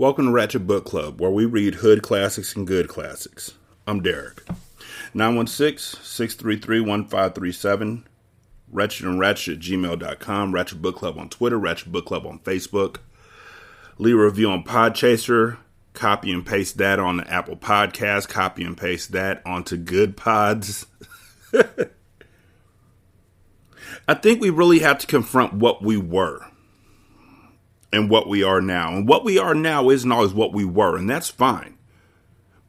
Welcome to Ratchet Book Club, where we read hood classics and good classics. I'm Derek. 916-633-1537. ratchetandratchet@gmail.com. Ratchet Book Club on Twitter. Ratchet Book Club on Facebook. Leave a review on Podchaser. Copy and paste that on the Apple Podcast. Copy and paste that onto Good Pods. I think we really have to confront what we were and what we are now. And what we are now isn't always what we were, and that's fine.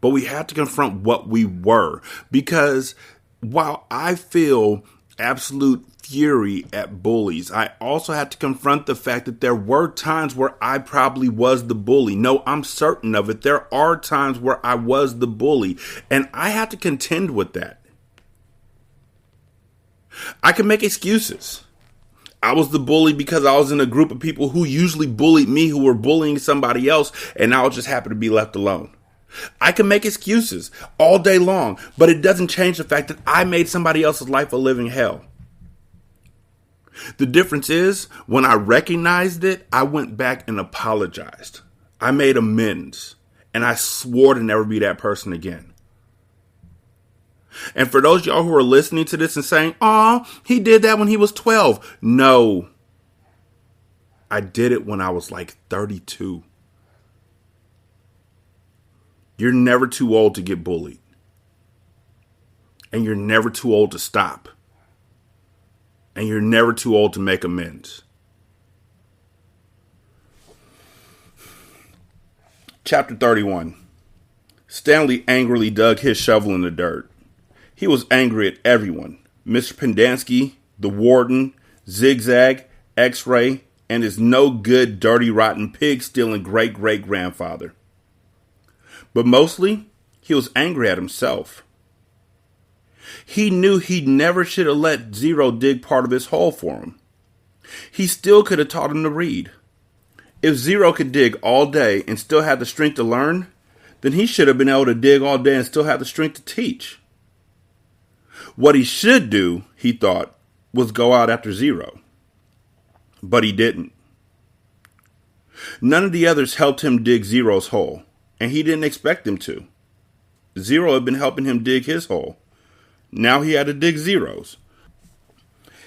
But we have to confront what we were, because while I feel absolute fury at bullies, I also have to confront the fact that there were times where I probably was the bully. No, I'm certain of it. There are times where I was the bully, and I have to contend with that. I can make excuses. I was the bully because I was in a group of people who usually bullied me, who were bullying somebody else, and I just happened to be left alone. I can make excuses all day long, but it doesn't change the fact that I made somebody else's life a living hell. The difference is, when I recognized it, I went back and apologized. I made amends, and I swore to never be that person again. And for those of y'all who are listening to this and saying, "Aw, he did that when he was 12. No. I did it when I was like 32. You're never too old to get bullied. And you're never too old to stop. And you're never too old to make amends. Chapter 31. Stanley angrily dug his shovel in the dirt. He was angry at everyone. Mr. Pendansky, the warden, Zigzag, X-Ray, and his no-good, dirty, rotten, pig-stealing great-great-grandfather. But mostly, he was angry at himself. He knew he never should have let Zero dig part of his hole for him. He still could have taught him to read. If Zero could dig all day and still have the strength to learn, then he should have been able to dig all day and still have the strength to teach. What he should do, he thought, was go out after Zero. But he didn't. None of the others helped him dig Zero's hole, and he didn't expect them to. Zero had been helping him dig his hole. Now he had to dig Zero's.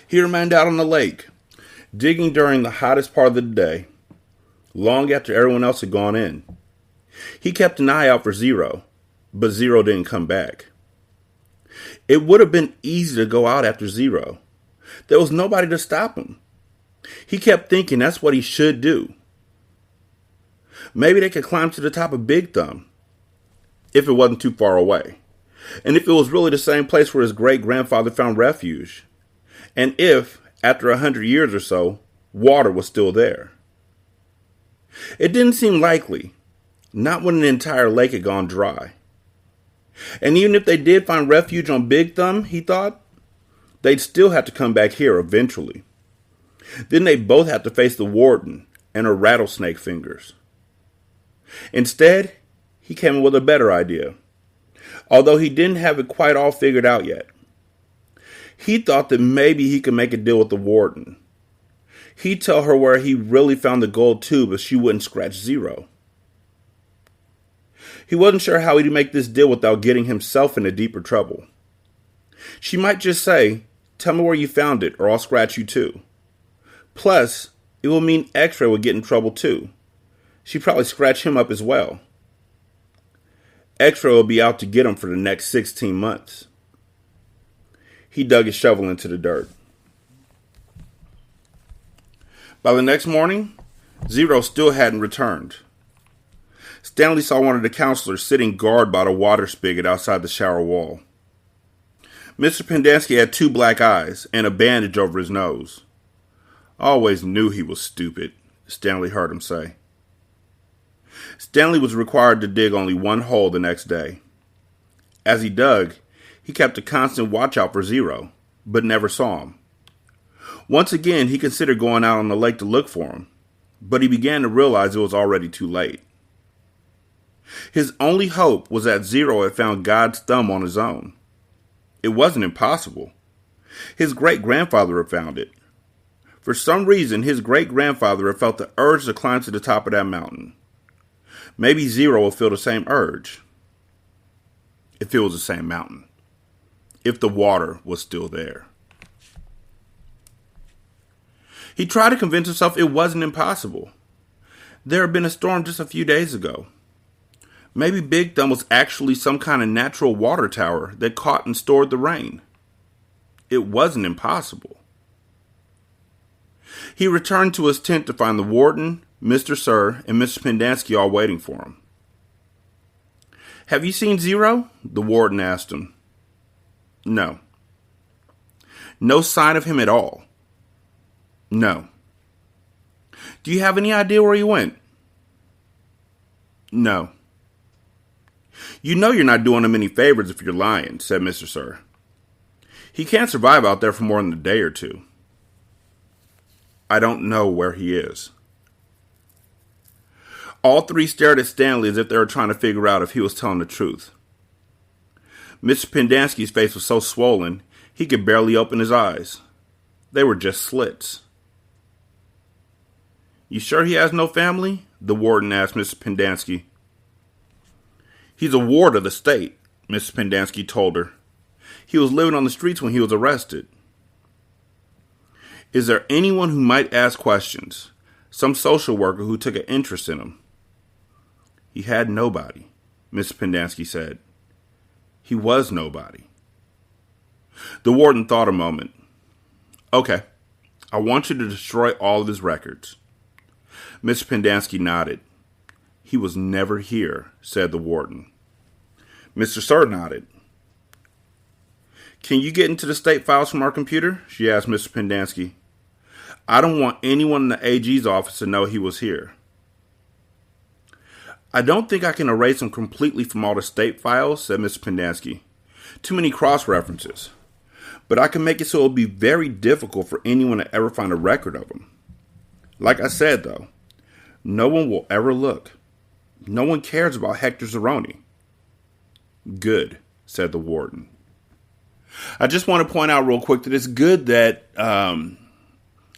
He remained out on the lake, digging during the hottest part of the day, long after everyone else had gone in. He kept an eye out for Zero, but Zero didn't come back. It would have been easy to go out after Zero. There was nobody to stop him. He kept thinking that's what he should do. Maybe they could climb to the top of Big Thumb, if it wasn't too far away. And if it was really the same place where his great-grandfather found refuge. And if, after 100 years or so, water was still there. It didn't seem likely, not when an entire lake had gone dry. And even if they did find refuge on Big Thumb, he thought, they'd still have to come back here eventually. Then they'd both have to face the warden and her rattlesnake fingers. Instead, he came up with a better idea, although he didn't have it quite all figured out yet. He thought that maybe he could make a deal with the warden. He'd tell her where he really found the gold tube if she wouldn't scratch Zero. He wasn't sure how he'd make this deal without getting himself into deeper trouble. She might just say, "Tell me where you found it, or I'll scratch you too." Plus, it will mean X-Ray would get in trouble too. She'd probably scratch him up as well. X-Ray will be out to get him for the next 16 months. He dug his shovel into the dirt. By the next morning, Zero still hadn't returned. Stanley saw one of the counselors sitting guard by the water spigot outside the shower wall. Mr. Pendansky had 2 black eyes and a bandage over his nose. "I always knew he was stupid," Stanley heard him say. Stanley was required to dig only one hole the next day. As he dug, he kept a constant watch out for Zero, but never saw him. Once again, he considered going out on the lake to look for him, but he began to realize it was already too late. His only hope was that Zero had found God's thumb on his own. It wasn't impossible. His great-grandfather had found it. For some reason, his great-grandfather had felt the urge to climb to the top of that mountain. Maybe Zero will feel the same urge. If it was the same mountain. If the water was still there. He tried to convince himself it wasn't impossible. There had been a storm just a few days ago. Maybe Big Thumb was actually some kind of natural water tower that caught and stored the rain. It wasn't impossible. He returned to his tent to find the warden, Mr. Sir, and Mr. Pendanski all waiting for him. "Have you seen Zero?" the warden asked him. "No." "No sign of him at all?" "No." "Do you have any idea where he went?" "No." "You know you're not doing him any favors if you're lying," said Mr. Sir. "He can't survive out there for more than a day or two." "I don't know where he is." All three stared at Stanley as if they were trying to figure out if he was telling the truth. Mr. Pendanski's face was so swollen, he could barely open his eyes. They were just slits. "You sure he has no family?" the warden asked Mr. Pendanski. "He's a ward of the state," Mr. Pendanski told her. "He was living on the streets when he was arrested." "Is there anyone who might ask questions? Some social worker who took an interest in him?" "He had nobody," Mr. Pendanski said. "He was nobody." The warden thought a moment. "Okay, I want you to destroy all of his records." Mr. Pendanski nodded. "He was never here," said the warden. Mr. Sir nodded. "Can you get into the state files from our computer?" she asked Mr. Pendanski. "I don't want anyone in the AG's office to know he was here." "I don't think I can erase him completely from all the state files," said Mr. Pendanski. "Too many cross-references. But I can make it so it'll be very difficult for anyone to ever find a record of him. Like I said, though, no one will ever look. No one cares about Hector Zeroni." "Good," said the warden. I just want to point out real quick that it's good that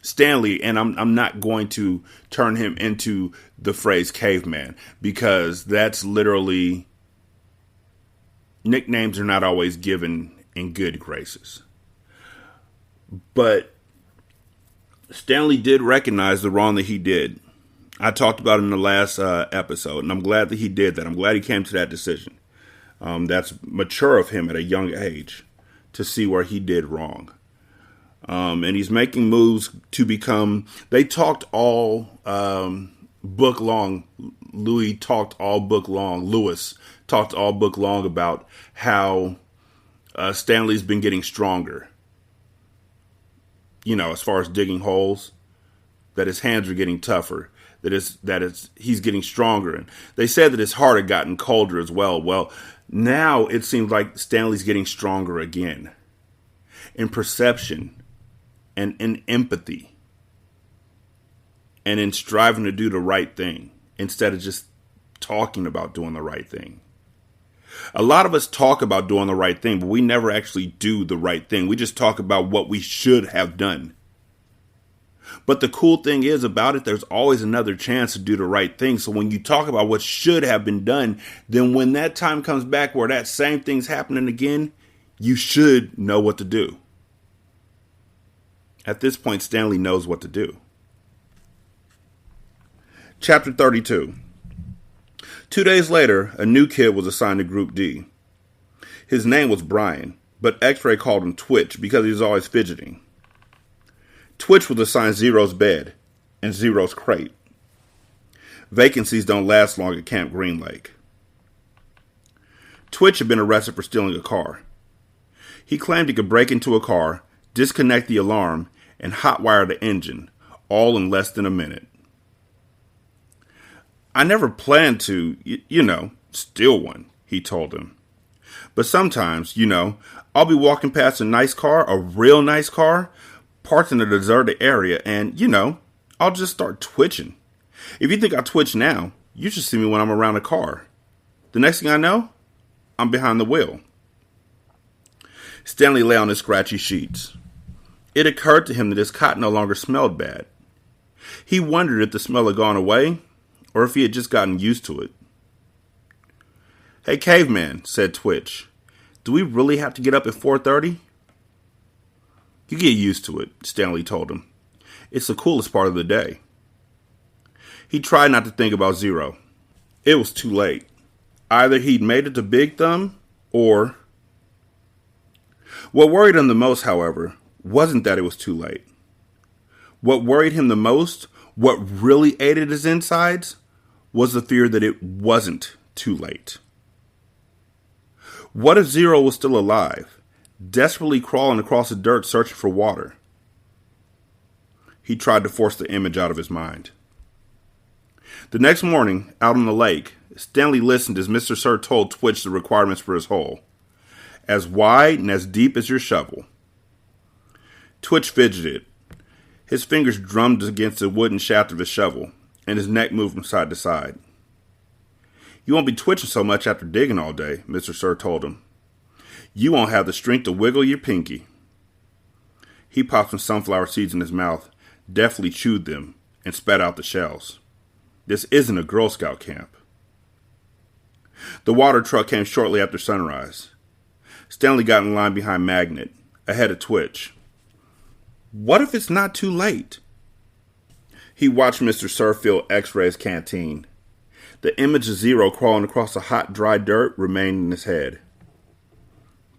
Stanley, and I'm not going to turn him into the phrase caveman, because that's literally, nicknames are not always given in good graces. But Stanley did recognize the wrong that he did. I talked about it in the last episode, and I'm glad that he did that. I'm glad he came to that decision. That's mature of him at a young age to see where he did wrong. And he's making moves to become, they talked all book long. Louis talked all book long about how Stanley's been getting stronger. You know, as far as digging holes, that his hands are getting tougher, he's getting stronger. And they said that his heart had gotten colder as well. Well, now it seems like Stanley's getting stronger again in perception and in empathy and in striving to do the right thing instead of just talking about doing the right thing. A lot of us talk about doing the right thing, but we never actually do the right thing. We just talk about what we should have done. But the cool thing is about it, there's always another chance to do the right thing. So when you talk about what should have been done, then when that time comes back where that same thing's happening again, you should know what to do. At this point, Stanley knows what to do. Chapter 32. 2 days later, a new kid was assigned to Group D. His name was Brian, but X-Ray called him Twitch because he was always fidgeting. Twitch was assigned Zero's bed and Zero's crate. Vacancies don't last long at Camp Green Lake. Twitch had been arrested for stealing a car. He claimed he could break into a car, disconnect the alarm, and hotwire the engine, all in less than a minute. "I never planned to, steal one," he told him. "But sometimes, I'll be walking past a nice car, a real nice car, parked in a deserted area, and, I'll just start twitching. If you think I twitch now, you should see me when I'm around a car. The next thing I know, I'm behind the wheel." Stanley lay on his scratchy sheets. It occurred to him that his cot no longer smelled bad. He wondered if the smell had gone away, or if he had just gotten used to it. "Hey, caveman," said Twitch. "Do we really have to get up at 4:30? "You get used to it," Stanley told him. "It's the coolest part of the day." He tried not to think about Zero. It was too late. Either he'd made it to Big Thumb, or... What worried him the most, however, wasn't that it was too late. What worried him the most, what really ate at his insides, was the fear that it wasn't too late. What if Zero was still alive, desperately crawling across the dirt searching for water? He tried to force the image out of his mind. The next morning, out on the lake, Stanley listened as Mr. Sir told Twitch the requirements for his hole. As wide and as deep as your shovel. Twitch fidgeted. His fingers drummed against the wooden shaft of his shovel, and his neck moved from side to side. "You won't be twitching so much after digging all day," Mr. Sir told him. "You won't have the strength to wiggle your pinky." He popped some sunflower seeds in his mouth, deftly chewed them, and spat out the shells. This isn't a Girl Scout camp. The water truck came shortly after sunrise. Stanley got in line behind Magnet, ahead of Twitch. What if it's not too late? He watched Mr. Sir fill X-Ray's canteen. The image of Zero crawling across the hot, dry dirt remained in his head.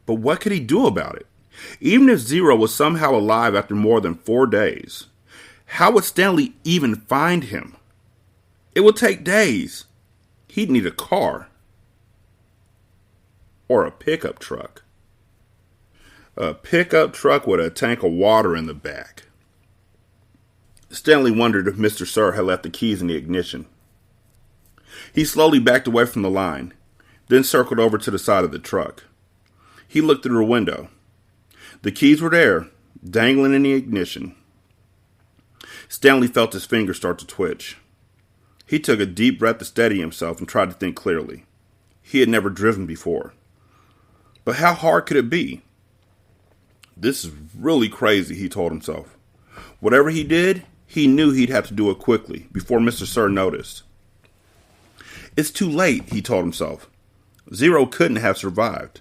But what could he do about it? Even if Zero was somehow alive after more than 4 days, how would Stanley even find him? It would take days. He'd need a car. Or a pickup truck. A pickup truck with a tank of water in the back. Stanley wondered if Mr. Sir had left the keys in the ignition. He slowly backed away from the line, then circled over to the side of the truck. He looked through the window. The keys were there, dangling in the ignition. Stanley felt his fingers start to twitch. He took a deep breath to steady himself and tried to think clearly. He had never driven before. But how hard could it be? This is really crazy, he told himself. Whatever he did, he knew he'd have to do it quickly, before Mr. Sir noticed. It's too late, he told himself. Zero couldn't have survived.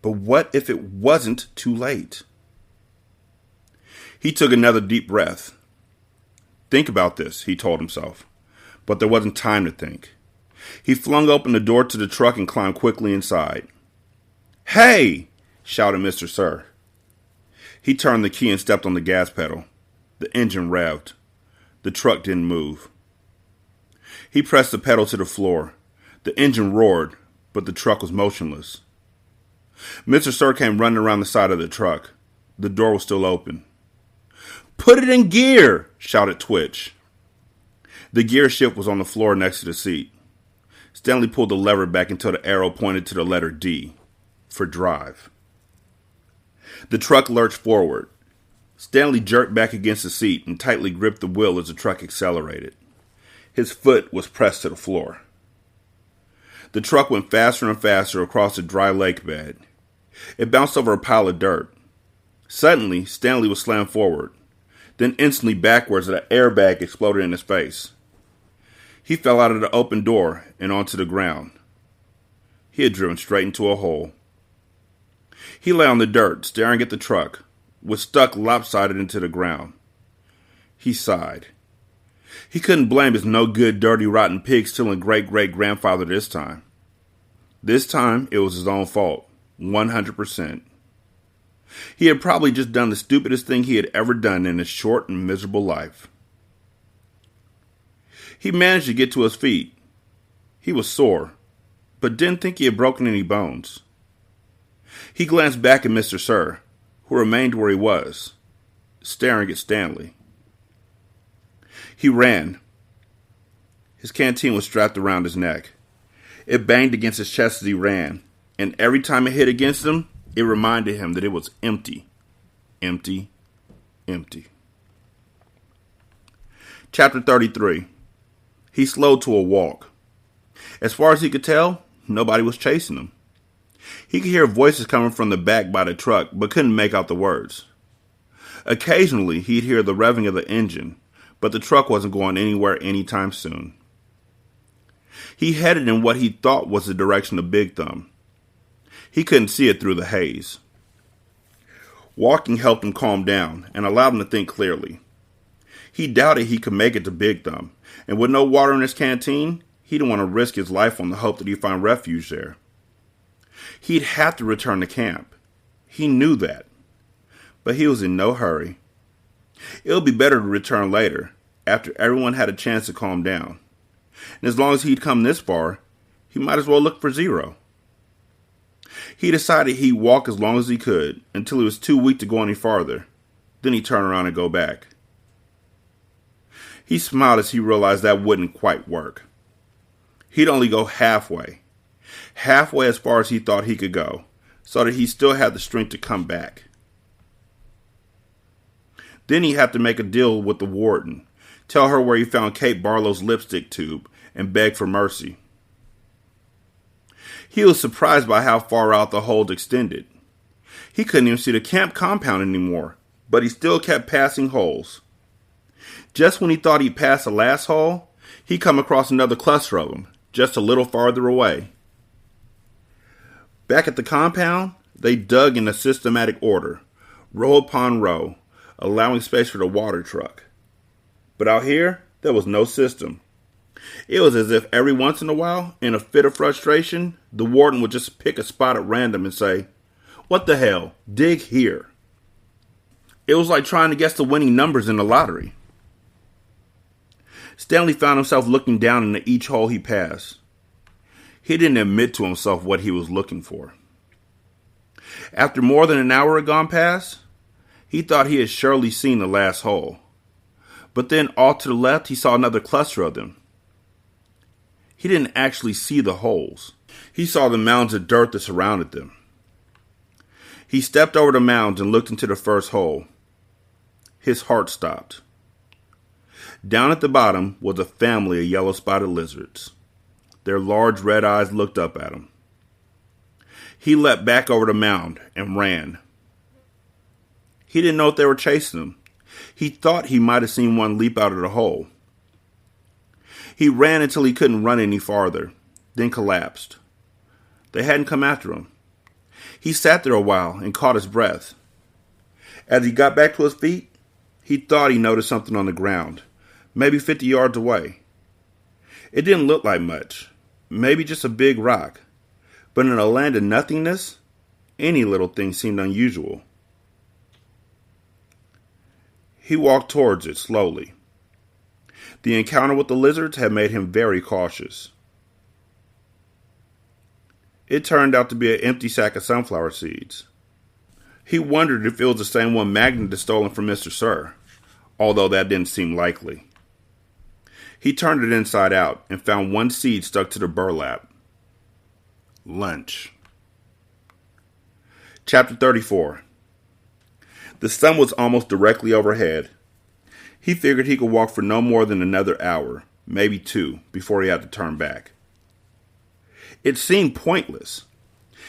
But what if it wasn't too late? He took another deep breath. Think about this, he told himself. But there wasn't time to think. He flung open the door to the truck and climbed quickly inside. "Hey!" shouted Mr. Sir. He turned the key and stepped on the gas pedal. The engine revved. The truck didn't move. He pressed the pedal to the floor. The engine roared, but the truck was motionless. Mr. Sir came running around the side of the truck. The door was still open. "Put it in gear!" shouted Twitch. The gear shift was on the floor next to the seat. Stanley pulled the lever back until the arrow pointed to the letter D, for drive. The truck lurched forward. Stanley jerked back against the seat and tightly gripped the wheel as the truck accelerated. His foot was pressed to the floor. The truck went faster and faster across the dry lake bed. It bounced over a pile of dirt. Suddenly, Stanley was slammed forward. Then instantly backwards, an airbag exploded in his face. He fell out of the open door and onto the ground. He had driven straight into a hole. He lay on the dirt, staring at the truck, was stuck lopsided into the ground. He sighed. He couldn't blame his no-good, dirty, rotten pig stealing great-great-grandfather this time. This time, it was his own fault, 100%. He had probably just done the stupidest thing he had ever done in his short and miserable life. He managed to get to his feet. He was sore, but didn't think he had broken any bones. He glanced back at Mr. Sir, who remained where he was, staring at Stanley. He ran. His canteen was strapped around his neck. It banged against his chest as he ran, and every time it hit against him, it reminded him that it was empty. Empty. Empty. Chapter 33. He slowed to a walk. As far as he could tell, nobody was chasing him. He could hear voices coming from the back by the truck, but couldn't make out the words. Occasionally, he'd hear the revving of the engine, but the truck wasn't going anywhere anytime soon. He headed in what he thought was the direction of Big Thumb. He couldn't see it through the haze. Walking helped him calm down and allowed him to think clearly. He doubted he could make it to Big Thumb, and with no water in his canteen, he didn't want to risk his life on the hope that he'd find refuge there. He'd have to return to camp. He knew that. But he was in no hurry. It would be better to return later, after everyone had a chance to calm down. And as long as he'd come this far, he might as well look for Zero. He decided he'd walk as long as he could until he was too weak to go any farther. Then he'd turn around and go back. He smiled as he realized that wouldn't quite work. He'd only go halfway as far as he thought he could go, so that he still had the strength to come back. Then he had to make a deal with the warden, tell her where he found Kate Barlow's lipstick tube, and beg for mercy. He was surprised by how far out the hold extended. He couldn't even see the camp compound anymore, but he still kept passing holes. Just when he thought he'd passed the last hole, he come across another cluster of them, just a little farther away. Back at the compound, they dug in a systematic order, row upon row, allowing space for the water truck. But out here, there was no system. It was as if every once in a while, in a fit of frustration, the warden would just pick a spot at random and say, "What the hell? Dig here." It was like trying to guess the winning numbers in the lottery. Stanley found himself looking down into each hole he passed. He didn't admit to himself what he was looking for. After more than an hour had gone past, he thought he had surely seen the last hole. But then off to the left, he saw another cluster of them. He didn't actually see the holes. He saw the mounds of dirt that surrounded them. He stepped over the mounds and looked into the first hole. His heart stopped. Down at the bottom was a family of yellow-spotted lizards. Their large red eyes looked up at him. He leapt back over the mound and ran. He didn't know if they were chasing him. He thought he might have seen one leap out of the hole. He ran until he couldn't run any farther, then collapsed. They hadn't come after him. He sat there a while and caught his breath. As he got back to his feet, he thought he noticed something on the ground, maybe 50 yards away. It didn't look like much, maybe just a big rock, but in a land of nothingness, any little thing seemed unusual. He walked towards it slowly. The encounter with the lizards had made him very cautious. It turned out to be an empty sack of sunflower seeds. He wondered if it was the same one Magnet had stolen from Mr. Sir, although that didn't seem likely. He turned it inside out and found one seed stuck to the burlap. Lunch. Chapter 34. The sun was almost directly overhead. He figured he could walk for no more than another hour, maybe 2, before he had to turn back. It seemed pointless.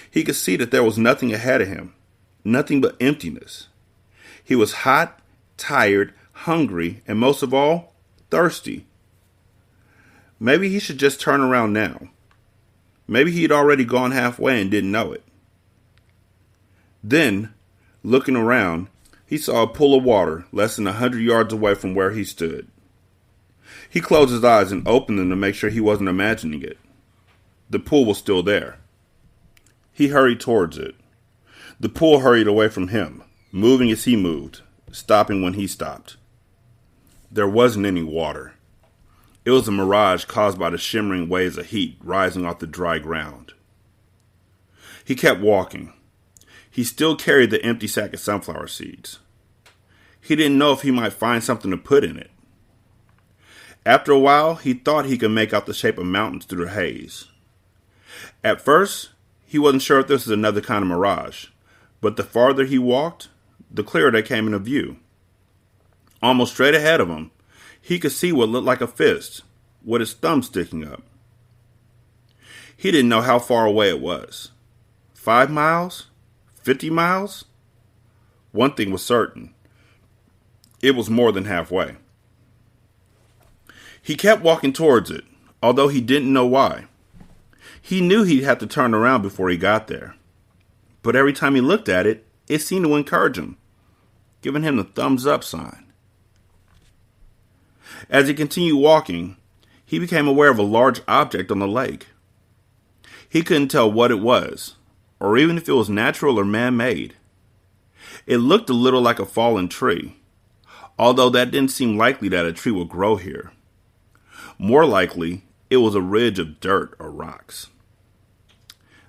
He could see that there was nothing ahead of him, nothing but emptiness. He was hot, tired, hungry, and most of all, thirsty. Maybe he should just turn around now. Maybe he'd already gone halfway and didn't know it. Then, looking around, he saw a pool of water less than 100 yards away from where he stood. He closed his eyes and opened them to make sure he wasn't imagining it. The pool was still there. He hurried towards it. The pool hurried away from him, moving as he moved, stopping when he stopped. There wasn't any water. It was a mirage caused by the shimmering waves of heat rising off the dry ground. He kept walking. He still carried the empty sack of sunflower seeds. He didn't know if he might find something to put in it. After a while, he thought he could make out the shape of mountains through the haze. At first, he wasn't sure if this was another kind of mirage, but the farther he walked, the clearer they came into view. Almost straight ahead of him, he could see what looked like a fist, with his thumb sticking up. He didn't know how far away it was. 5 miles? 50 miles? One thing was certain. It was more than halfway. He kept walking towards it, although he didn't know why. He knew he'd have to turn around before he got there. But every time he looked at it, it seemed to encourage him, giving him the thumbs up sign. As he continued walking, he became aware of a large object on the lake. He couldn't tell what it was, or even if it was natural or man-made. It looked a little like a fallen tree, although that didn't seem likely that a tree would grow here. More likely, it was a ridge of dirt or rocks.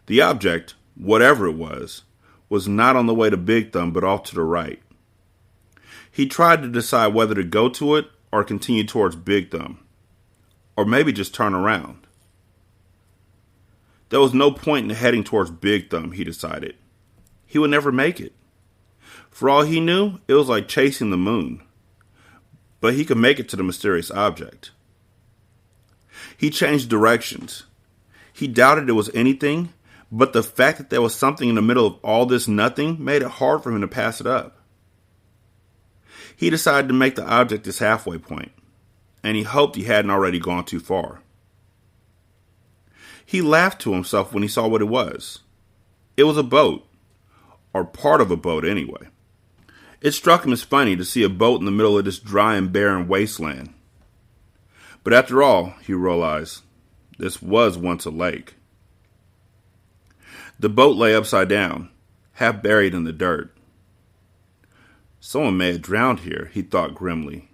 The object, whatever it was not on the way to Big Thumb but off to the right. He tried to decide whether to go to it or continue towards Big Thumb, or maybe just turn around. There was no point in heading towards Big Thumb, he decided. He would never make it. For all he knew, it was like chasing the moon. But he could make it to the mysterious object. He changed directions. He doubted it was anything, but the fact that there was something in the middle of all this nothing made it hard for him to pass it up. He decided to make the object his halfway point, and he hoped he hadn't already gone too far. He laughed to himself when he saw what it was. It was a boat, or part of a boat anyway. It struck him as funny to see a boat in the middle of this dry and barren wasteland. But after all, he realized, this was once a lake. The boat lay upside down, half buried in the dirt. Someone may have drowned here, he thought grimly,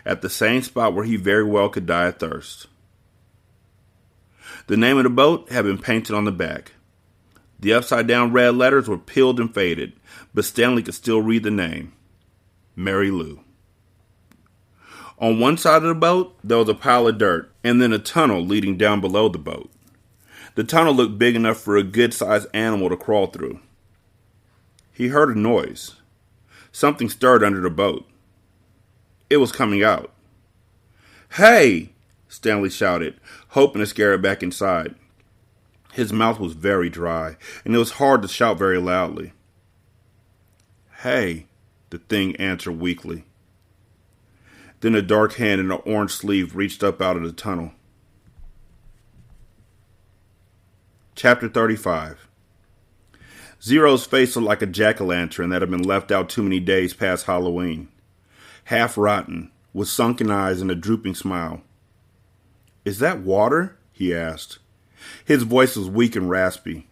at the same spot where he very well could die of thirst. The name of the boat had been painted on the back. The upside-down red letters were peeled and faded, but Stanley could still read the name. Mary Lou. On one side of the boat, there was a pile of dirt, and then a tunnel leading down below the boat. The tunnel looked big enough for a good-sized animal to crawl through. He heard a noise. Something stirred under the boat. It was coming out. "Hey!" Stanley shouted, hoping to scare it back inside. His mouth was very dry, and it was hard to shout very loudly. "Hey," the thing answered weakly. Then a dark hand in an orange sleeve reached up out of the tunnel. Chapter 35. Zero's face looked like a jack-o'-lantern that had been left out too many days past Halloween. Half rotten, with sunken eyes and a drooping smile. "Is that water?" he asked. His voice was weak and raspy.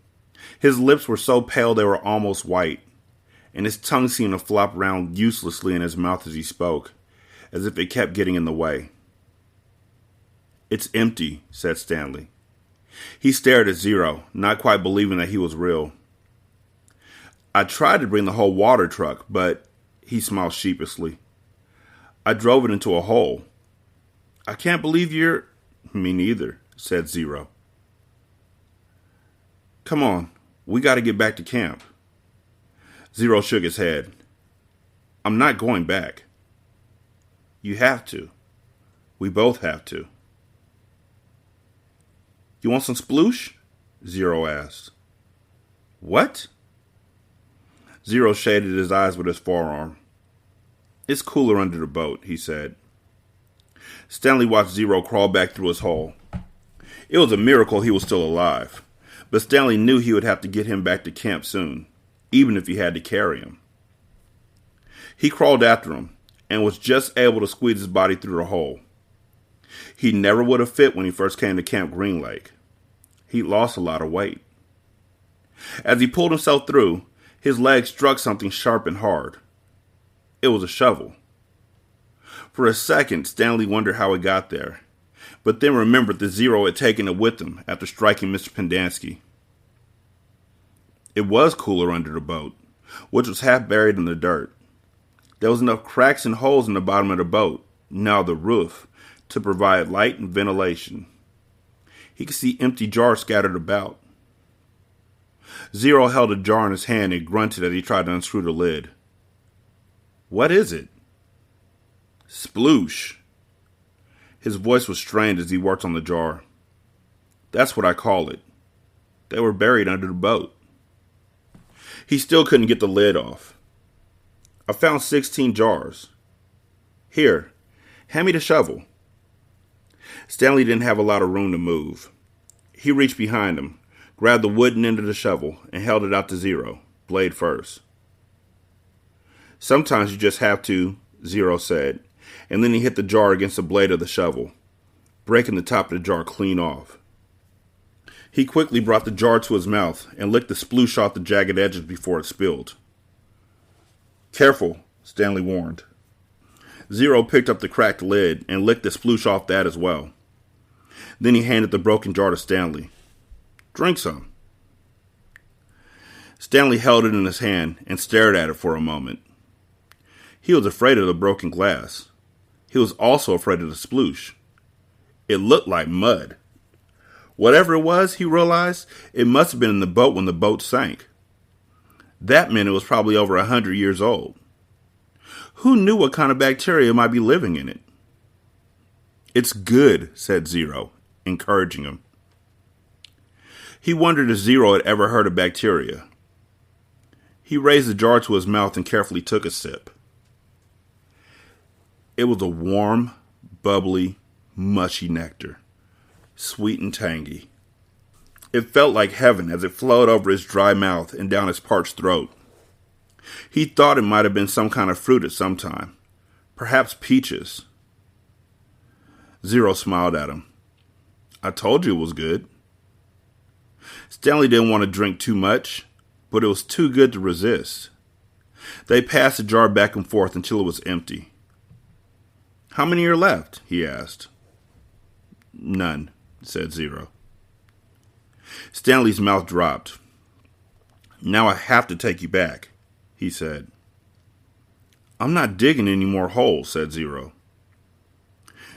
His lips were so pale they were almost white, and his tongue seemed to flop around uselessly in his mouth as he spoke, as if it kept getting in the way. "It's empty," said Stanley. He stared at Zero, not quite believing that he was real. "I tried to bring the whole water truck, but," he smiled sheepishly, "I drove it into a hole." "I can't believe you're—" "Me neither," said Zero. "Come on, we got to get back to camp." Zero shook his head. "I'm not going back." "You have to. We both have to." "You want some sploosh?" Zero asked. "What?" Zero shaded his eyes with his forearm. "It's cooler under the boat," he said. Stanley watched Zero crawl back through his hole. It was a miracle he was still alive, but Stanley knew he would have to get him back to camp soon, even if he had to carry him. He crawled after him, and was just able to squeeze his body through the hole. He never would have fit when he first came to Camp Green Lake. He'd lost a lot of weight. As he pulled himself through, his leg struck something sharp and hard. It was a shovel. For a second, Stanley wondered how it got there, but then remembered that Zero had taken it with him after striking Mr. Pendanski. It was cooler under the boat, which was half buried in the dirt. There was enough cracks and holes in the bottom of the boat, now the roof, to provide light and ventilation. He could see empty jars scattered about. Zero held a jar in his hand and grunted as he tried to unscrew the lid. "What is it?" "Sploosh." His voice was strained as he worked on the jar. "That's what I call it. They were buried under the boat." He still couldn't get the lid off. "I found 16 jars. Here, hand me the shovel." Stanley didn't have a lot of room to move. He reached behind him, grabbed the wooden end of the shovel, and held it out to Zero, blade first. Sometimes you just have to, Zero said, and then he hit the jar against the blade of the shovel, breaking the top of the jar clean off. He quickly brought the jar to his mouth and licked the sploosh off the jagged edges before it spilled. Careful, Stanley warned. Zero picked up the cracked lid and licked the sploosh off that as well. Then he handed the broken jar to Stanley. Drink some. Stanley held it in his hand and stared at it for a moment. He was afraid of the broken glass. He was also afraid of the sploosh. It looked like mud. Whatever it was, he realized, it must have been in the boat when the boat sank. That meant it was probably over 100 years old. Who knew what kind of bacteria might be living in it? It's good, said Zero, encouraging him. He wondered if Zero had ever heard of bacteria. He raised the jar to his mouth and carefully took a sip. It was a warm, bubbly, mushy nectar, sweet and tangy. It felt like heaven as it flowed over his dry mouth and down his parched throat. He thought it might have been some kind of fruit at some time, perhaps peaches. Zero smiled at him. I told you it was good. Stanley didn't want to drink too much, but it was too good to resist. They passed the jar back and forth until it was empty. How many are left? He asked. None, said Zero. Stanley's mouth dropped. Now I have to take you back, he said. I'm not digging any more holes, said Zero.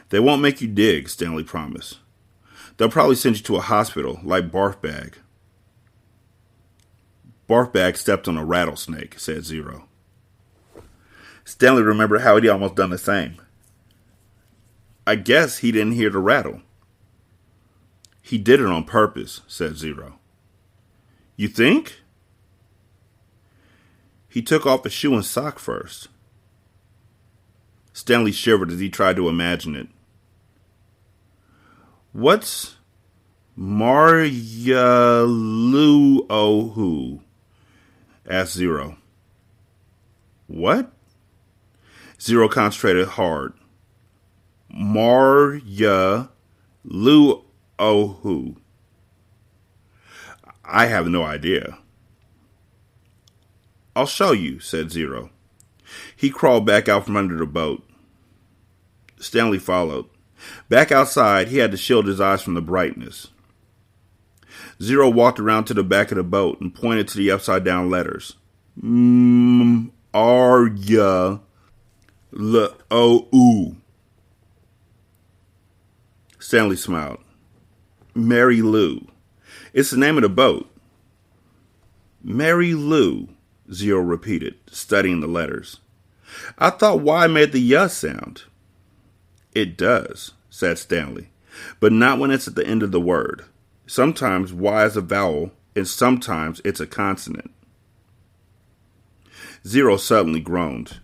They won't make you dig, Stanley promised. They'll probably send you to a hospital, like Barfbag. Barfbag stepped on a rattlesnake, said Zero. Stanley remembered how he'd almost done the same. I guess he didn't hear the rattle. He did it on purpose, said Zero. You think? He took off the shoe and sock first. Stanley shivered as he tried to imagine it. What's Maryaluohu? Asked Zero. What? Zero concentrated hard. Maryaluohu. I have no idea. I'll show you, said Zero. He crawled back out from under the boat. Stanley followed. Back outside, he had to shield his eyes from the brightness. Zero walked around to the back of the boat and pointed to the upside-down letters. Maryaluohu. Stanley smiled. Mary Lou. It's the name of the boat. Mary Lou, Zero repeated, studying the letters. I thought Y made the Y sound. It does, said Stanley, but not when it's at the end of the word. Sometimes Y is a vowel, and sometimes it's a consonant. Zero suddenly groaned.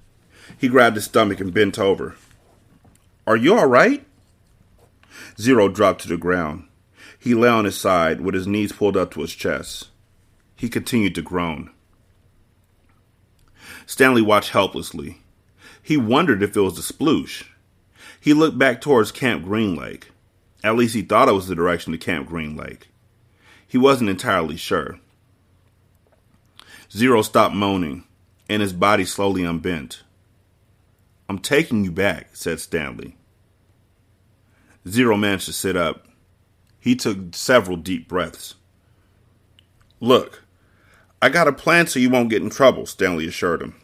He grabbed his stomach and bent over. Are you all right? Zero dropped to the ground. He lay on his side with his knees pulled up to his chest. He continued to groan. Stanley watched helplessly. He wondered if it was the sploosh. He looked back towards Camp Green Lake. At least he thought it was the direction to Camp Green Lake. He wasn't entirely sure. Zero stopped moaning, and his body slowly unbent. I'm taking you back, said Stanley. Zero managed to sit up. He took several deep breaths. Look, I got a plan so you won't get in trouble, Stanley assured him.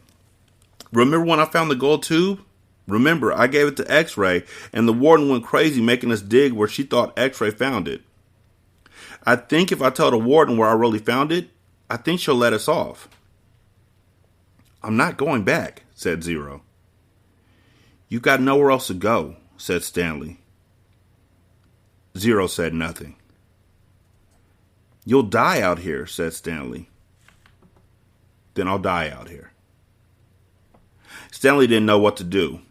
Remember when I found the gold tube? Remember, I gave it to X-Ray, and the warden went crazy making us dig where she thought X-Ray found it. I think if I tell the warden where I really found it, I think she'll let us off. I'm not going back, said Zero. You've got nowhere else to go, said Stanley. Zero said nothing. You'll die out here, said Stanley. Then I'll die out here. Stanley didn't know what to do.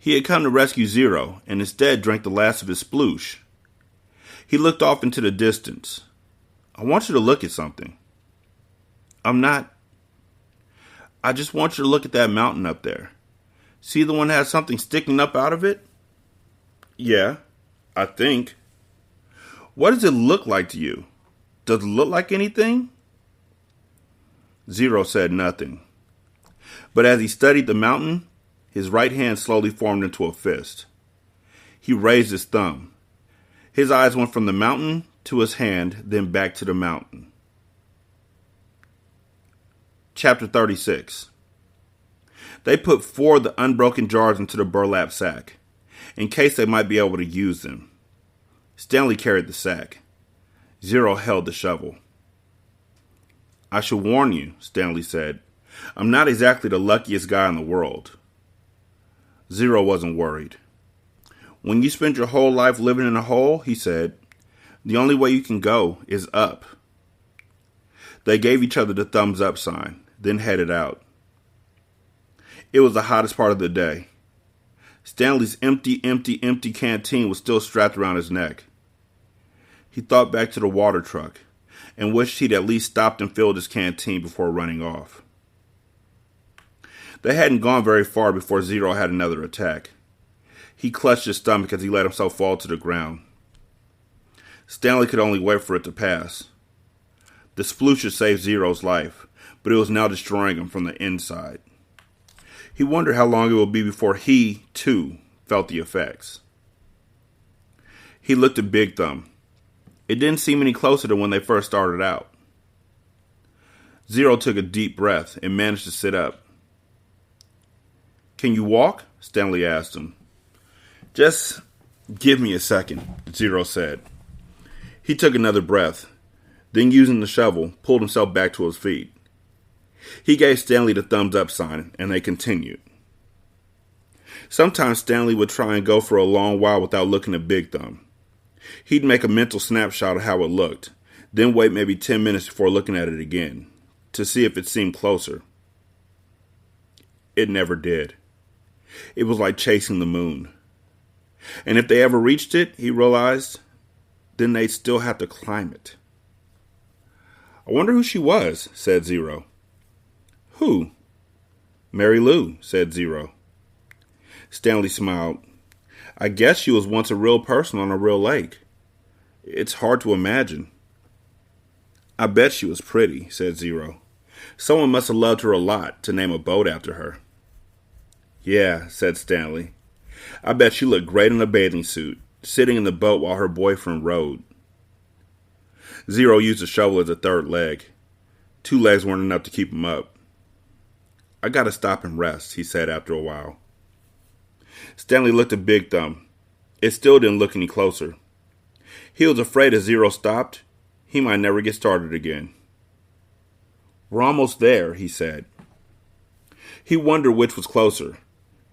He had come to rescue Zero and instead drank the last of his sploosh. He looked off into the distance. I want you to look at something. I just want you to look at that mountain up there. See the one that has something sticking up out of it? Yeah, I think. What does it look like to you? Does it look like anything? Zero said nothing. But as he studied the mountain, his right hand slowly formed into a fist. He raised his thumb. His eyes went from the mountain to his hand, then back to the mountain. Chapter 36. They put 4 of the unbroken jars into the burlap sack, in case they might be able to use them. Stanley carried the sack. Zero held the shovel. I should warn you, Stanley said. I'm not exactly the luckiest guy in the world. Zero wasn't worried. When you spend your whole life living in a hole, he said, the only way you can go is up. They gave each other the thumbs up sign, then headed out. It was the hottest part of the day. Stanley's empty canteen was still strapped around his neck. He thought back to the water truck and wished he'd at least stopped and filled his canteen before running off. They hadn't gone very far before Zero had another attack. He clutched his stomach as he let himself fall to the ground. Stanley could only wait for it to pass. The sploosh had saved Zero's life, but it was now destroying him from the inside. He wondered how long it would be before he, too, felt the effects. He looked at Big Thumb. It didn't seem any closer than when they first started out. Zero took a deep breath and managed to sit up. Can you walk? Stanley asked him. Just give me a second, Zero said. He took another breath, then using the shovel, pulled himself back to his feet. He gave Stanley the thumbs up sign, and they continued. Sometimes Stanley would try and go for a long while without looking at Big Thumb. He'd make a mental snapshot of how it looked, then wait maybe 10 minutes before looking at it again, to see if it seemed closer. It never did. It was like chasing the moon. And if they ever reached it, he realized, then they'd still have to climb it. I wonder who she was, said Zero. Who? Mary Lou, said Zero. Stanley smiled. I guess she was once a real person on a real lake. It's hard to imagine. I bet she was pretty, said Zero. Someone must have loved her a lot to name a boat after her. Yeah, said Stanley. I bet she looked great in a bathing suit, sitting in the boat while her boyfriend rowed. Zero used a shovel as a third leg. 2 legs weren't enough to keep him up. I gotta stop and rest, he said after a while. Stanley looked at Big Thumb. It still didn't look any closer. He was afraid as Zero stopped, he might never get started again. We're almost there, he said. He wondered which was closer,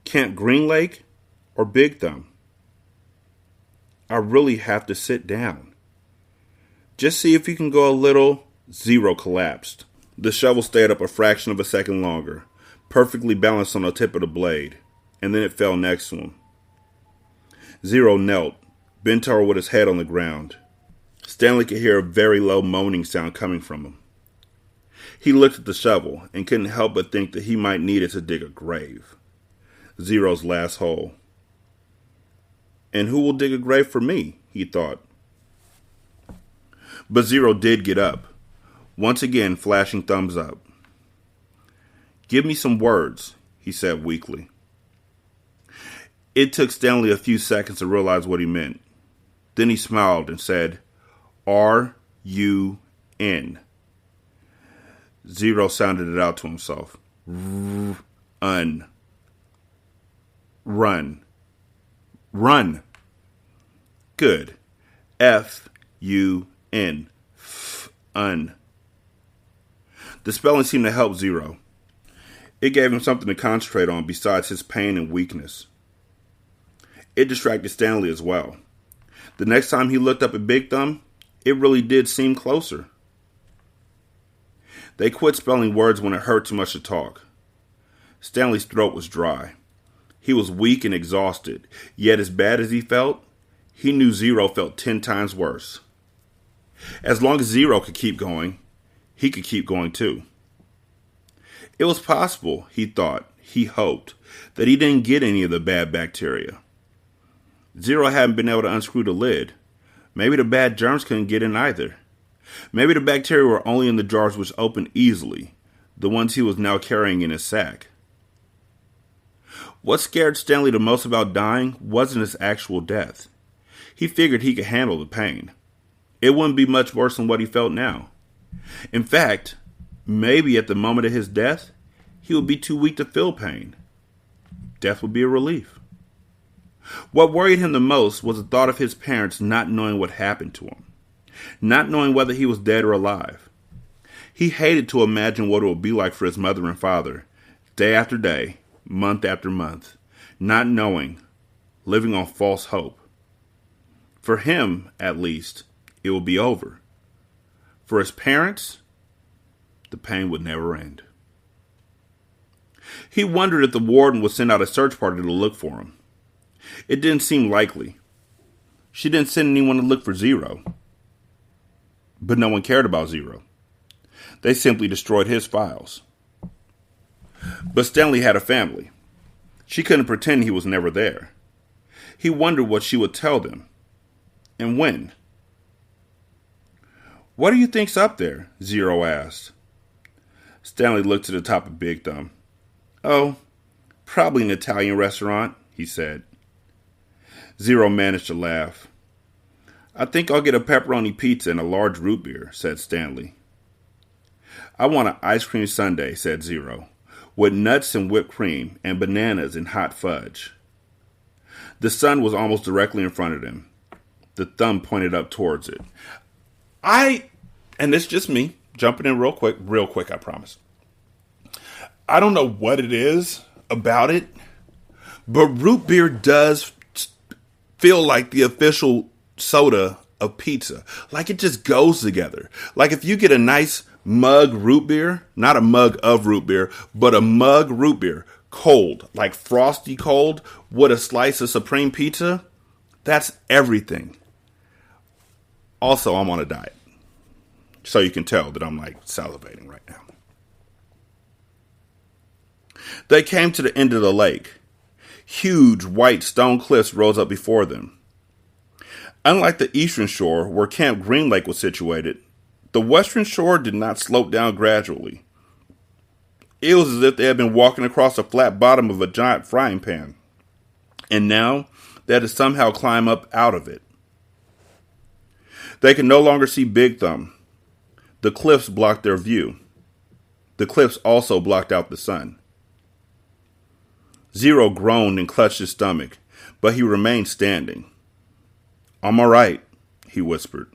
Camp Green Lake or Big Thumb. I really have to sit down. Just see if you can go a little. Zero collapsed. The shovel stayed up a fraction of a second longer, perfectly balanced on the tip of the blade, and then it fell next to him. Zero knelt, bent over with his head on the ground. Stanley could hear a very low moaning sound coming from him. He looked at the shovel and couldn't help but think that he might need it to dig a grave. Zero's last hole. And who will dig a grave for me? He thought. But Zero did get up, once again flashing thumbs up. Give me some words, he said weakly. It took Stanley a few seconds to realize what he meant. Then he smiled and said, R-U-N. Zero sounded it out to himself. Run. Run. Run. Good. F-U-N. Fun. The spelling seemed to help Zero. It gave him something to concentrate on besides his pain and weakness. It distracted Stanley as well. The next time he looked up at Big Thumb, it really did seem closer. They quit spelling words when it hurt too much to talk. Stanley's throat was dry. He was weak and exhausted, yet as bad as he felt, he knew Zero felt 10 times worse. As long as Zero could keep going, he could keep going too. It was possible, he thought, he hoped, that he didn't get any of the bad bacteria. Zero hadn't been able to unscrew the lid. Maybe the bad germs couldn't get in either. Maybe the bacteria were only in the jars which opened easily, the ones he was now carrying in his sack. What scared Stanley the most about dying wasn't his actual death. He figured he could handle the pain. It wouldn't be much worse than what he felt now. In fact, maybe at the moment of his death, he would be too weak to feel pain. Death would be a relief. What worried him the most was the thought of his parents not knowing what happened to him, not knowing whether he was dead or alive. He hated to imagine what it would be like for his mother and father, day after day, month after month, not knowing, living on false hope. For him, at least, it would be over. For his parents, the pain would never end. He wondered if the warden would send out a search party to look for him. It didn't seem likely. She didn't send anyone to look for Zero. But no one cared about Zero. They simply destroyed his files. But Stanley had a family. She couldn't pretend he was never there. He wondered what she would tell them. And when. "What do you think's up there?" Zero asked. Stanley looked to the top of Big Thumb. "Oh, probably an Italian restaurant," he said. Zero managed to laugh. "I think I'll get a pepperoni pizza and a large root beer," said Stanley. "I want an ice cream sundae," said Zero, "with nuts and whipped cream and bananas and hot fudge." The sun was almost directly in front of them. The thumb pointed up towards it. And it's just me, jumping in real quick, I promise. I don't know what it is about it, but root beer does feel like the official soda of pizza. Like it just goes together. Like if you get a nice mug root beer, not a mug of root beer, but a mug root beer, cold, like frosty cold, with a slice of supreme pizza, that's everything. Also, I'm on a diet. So you can tell that I'm like salivating right now. They came to the end of the lake. Huge white stone cliffs rose up before them. Unlike the eastern shore, where Camp Green Lake was situated, the western shore did not slope down gradually. It was as if they had been walking across the flat bottom of a giant frying pan, and now they had to somehow climb up out of it. They could no longer see Big Thumb. The cliffs blocked their view. The cliffs also blocked out the sun. Zero groaned and clutched his stomach, but he remained standing. "I'm all right," he whispered.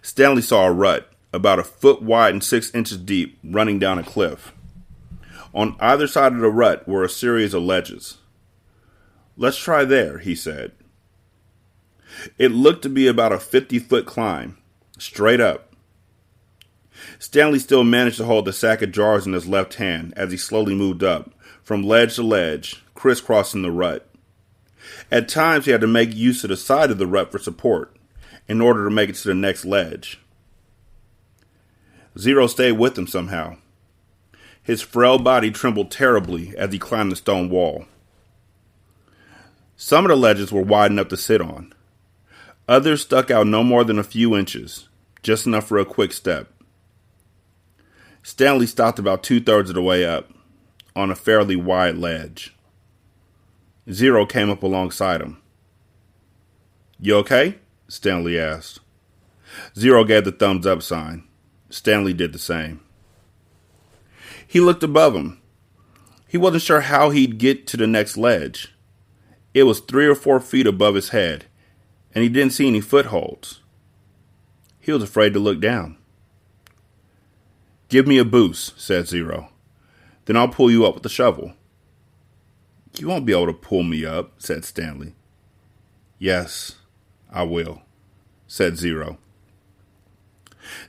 Stanley saw a rut, about a foot wide and 6 inches deep, running down a cliff. On either side of the rut were a series of ledges. "Let's try there," he said. It looked to be about a 50-foot climb, straight up. Stanley still managed to hold the sack of jars in his left hand as he slowly moved up, from ledge to ledge, crisscrossing the rut. At times he had to make use of the side of the rut for support, in order to make it to the next ledge. Zero stayed with him somehow. His frail body trembled terribly as he climbed the stone wall. Some of the ledges were wide enough to sit on. Others stuck out no more than a few inches, just enough for a quick step. Stanley stopped about 2/3 of the way up, on a fairly wide ledge. Zero came up alongside him. "You okay?" Stanley asked. Zero gave the thumbs up sign. Stanley did the same. He looked above him. He wasn't sure how he'd get to the next ledge. It was 3 or 4 feet above his head, and he didn't see any footholds. He was afraid to look down. "Give me a boost," said Zero. "Then I'll pull you up with the shovel." "You won't be able to pull me up," said Stanley. "Yes, I will," said Zero.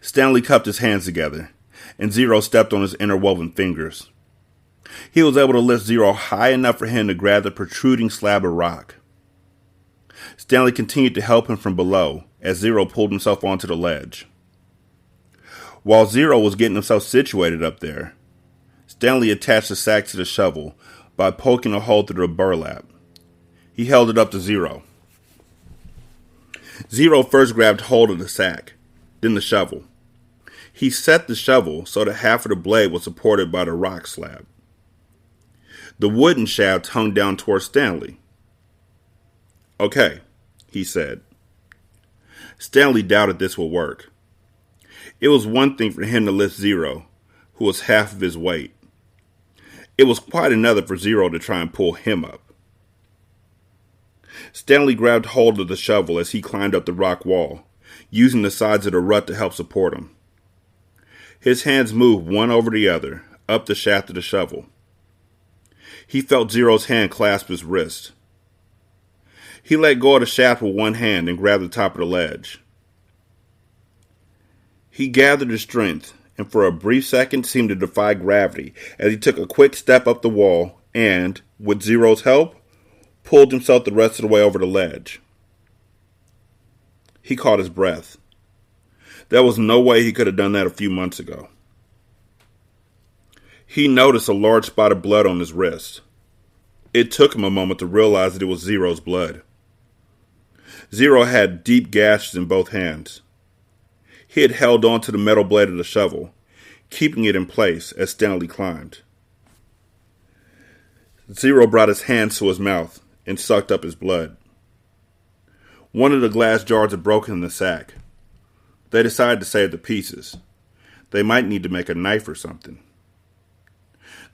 Stanley cupped his hands together, and Zero stepped on his interwoven fingers. He was able to lift Zero high enough for him to grab the protruding slab of rock. Stanley continued to help him from below as Zero pulled himself onto the ledge. While Zero was getting himself situated up there, Stanley attached the sack to the shovel by poking a hole through the burlap. He held it up to Zero. Zero first grabbed hold of the sack, then the shovel. He set the shovel so that half of the blade was supported by the rock slab. The wooden shaft hung down towards Stanley. "Okay," he said. Stanley doubted this would work. It was one thing for him to lift Zero, who was half of his weight. It was quite another for Zero to try and pull him up. Stanley grabbed hold of the shovel as he climbed up the rock wall, using the sides of the rut to help support him. His hands moved one over the other, up the shaft of the shovel. He felt Zero's hand clasp his wrist. He let go of the shaft with one hand and grabbed the top of the ledge. He gathered his strength and for a brief second seemed to defy gravity as he took a quick step up the wall and, with Zero's help, pulled himself the rest of the way over the ledge. He caught his breath. There was no way he could have done that a few months ago. He noticed a large spot of blood on his wrist. It took him a moment to realize that it was Zero's blood. Zero had deep gashes in both hands. He had held on to the metal blade of the shovel, keeping it in place as Stanley climbed. Zero brought his hands to his mouth and sucked up his blood. One of the glass jars had broken in the sack. They decided to save the pieces. They might need to make a knife or something.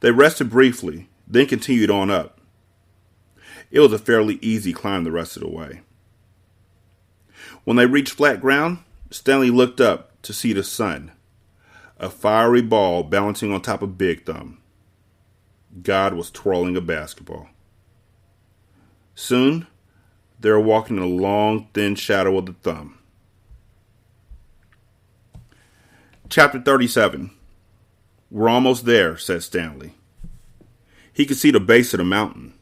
They rested briefly, then continued on up. It was a fairly easy climb the rest of the way. When they reached flat ground, Stanley looked up to see the sun, a fiery ball balancing on top of Big Thumb. God was twirling a basketball. Soon, they were walking in a long, thin shadow of the thumb. Chapter 37. "We're almost there," said Stanley. He could see the base of the mountain.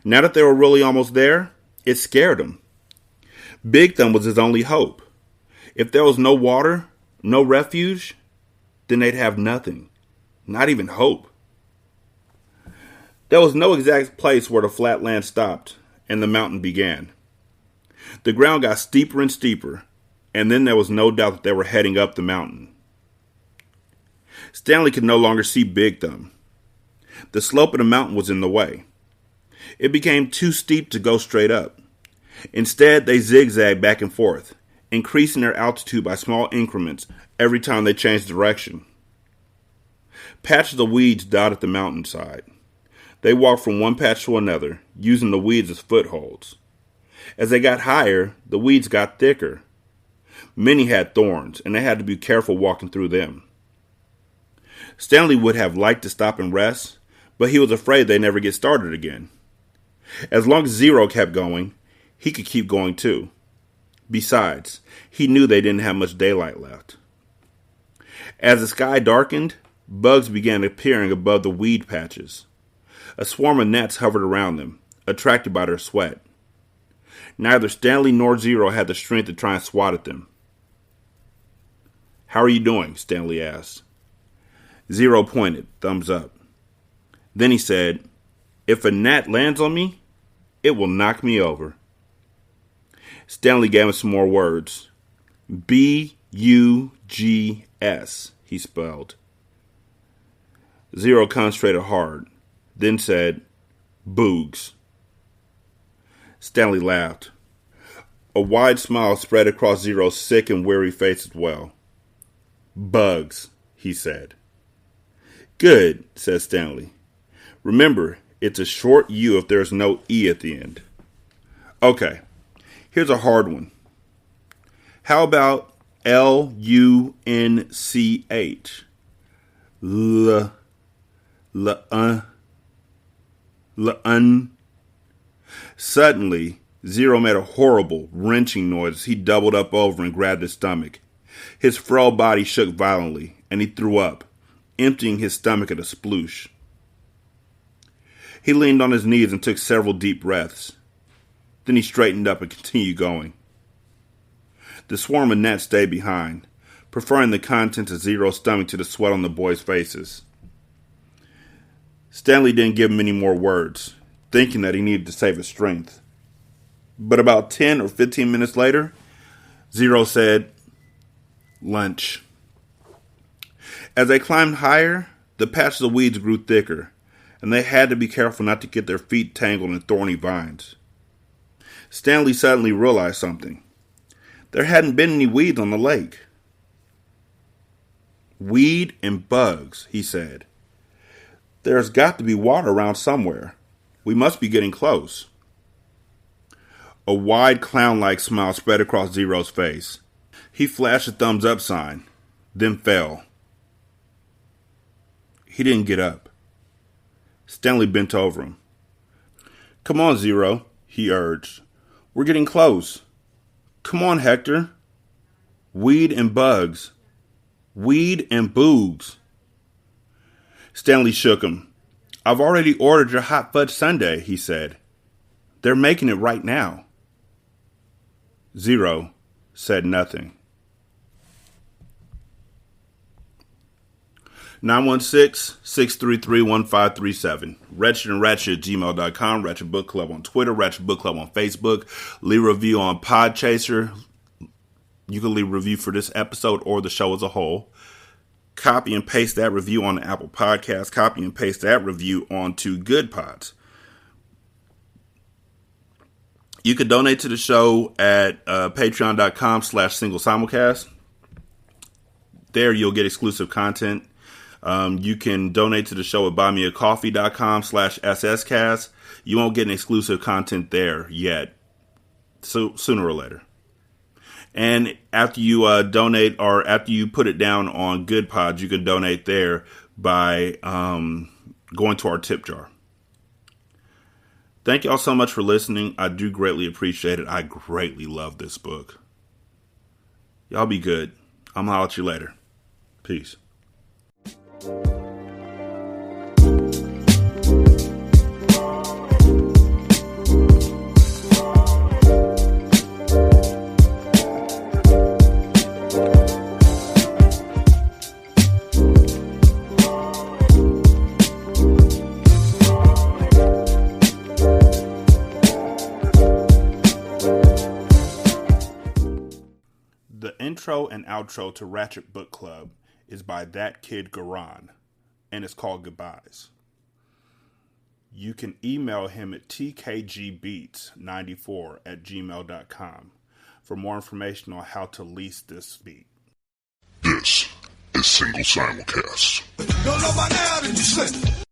Now that they were really almost there, it scared him. Big Thumb was his only hope. If there was no water, no refuge, then they'd have nothing, not even hope. There was no exact place where the flat land stopped and the mountain began. The ground got steeper and steeper, and then there was no doubt that they were heading up the mountain. Stanley could no longer see Big Thumb. The slope of the mountain was in the way. It became too steep to go straight up. Instead, they zigzagged back and forth, increasing their altitude by small increments every time they changed direction. Patches of weeds dotted the mountainside. They walked from one patch to another, using the weeds as footholds. As they got higher, the weeds got thicker. Many had thorns, and they had to be careful walking through them. Stanley would have liked to stop and rest, but he was afraid they'd never get started again. As long as Zero kept going, he could keep going too. Besides, he knew they didn't have much daylight left. As the sky darkened, bugs began appearing above the weed patches. A swarm of gnats hovered around them, attracted by their sweat. Neither Stanley nor Zero had the strength to try and swat at them. "How are you doing?" Stanley asked. Zero pointed, thumbs up. Then he said, "If a gnat lands on me, it will knock me over." Stanley gave him some more words. "B-U-G-S, he spelled. Zero concentrated hard, then said, "Boogs." Stanley laughed. A wide smile spread across Zero's sick and weary face as well. "Bugs," he said. "Good," said Stanley. "Remember, it's a short U if there's no E at the end." "Okay, here's a hard one. How about L-U-N-C-H? L-un. Suddenly, Zero made a horrible, wrenching noise as he doubled up over and grabbed his stomach. His frail body shook violently, and he threw up, emptying his stomach at a sploosh. He leaned on his knees and took several deep breaths. Then he straightened up and continued going. The swarm of gnats stayed behind, preferring the contents of Zero's stomach to the sweat on the boys' faces. Stanley didn't give him any more words, thinking that he needed to save his strength. But about 10 or 15 minutes later, Zero said, "Lunch." As they climbed higher, the patches of weeds grew thicker, and they had to be careful not to get their feet tangled in thorny vines. Stanley suddenly realized something. There hadn't been any weeds on the lake. "Weed and bugs," he said. "There's got to be water around somewhere. We must be getting close." A wide clown-like smile spread across Zero's face. He flashed a thumbs-up sign, then fell. He didn't get up. Stanley bent over him. "Come on, Zero," he urged. "We're getting close. Come on, Hector. Weed and bugs. Weed and boogs." Stanley shook him. "I've already ordered your hot fudge sundae," he said. "They're making it right now." Zero said nothing. 916-633-1537. Ratchet and Ratchet at gmail.com. Ratchet Book Club on Twitter. Ratchet Book Club on Facebook. Leave a review on Podchaser. You can leave a review for this episode or the show as a whole. Copy and paste that review on the Apple Podcast. Copy and paste that review onto Good Pods. You can donate to the show at patreon.com/single simulcast. There you'll get exclusive content. You can donate to the show at buymeacoffee.com/sscast. You won't get an exclusive content there yet. So sooner or later. And after you donate, or after you put it down on Good Pods, you can donate there by going to our tip jar. Thank y'all so much for listening. I do greatly appreciate it. I greatly love this book. Y'all be good. I'm gonna holler at you later. Peace. The intro and outro to Ratchet Book Club is by That Kid Garan, and it's called Goodbyes. You can email him at tkgbeats94@gmail.com for more information on how to lease this beat. This is Single Simulcast.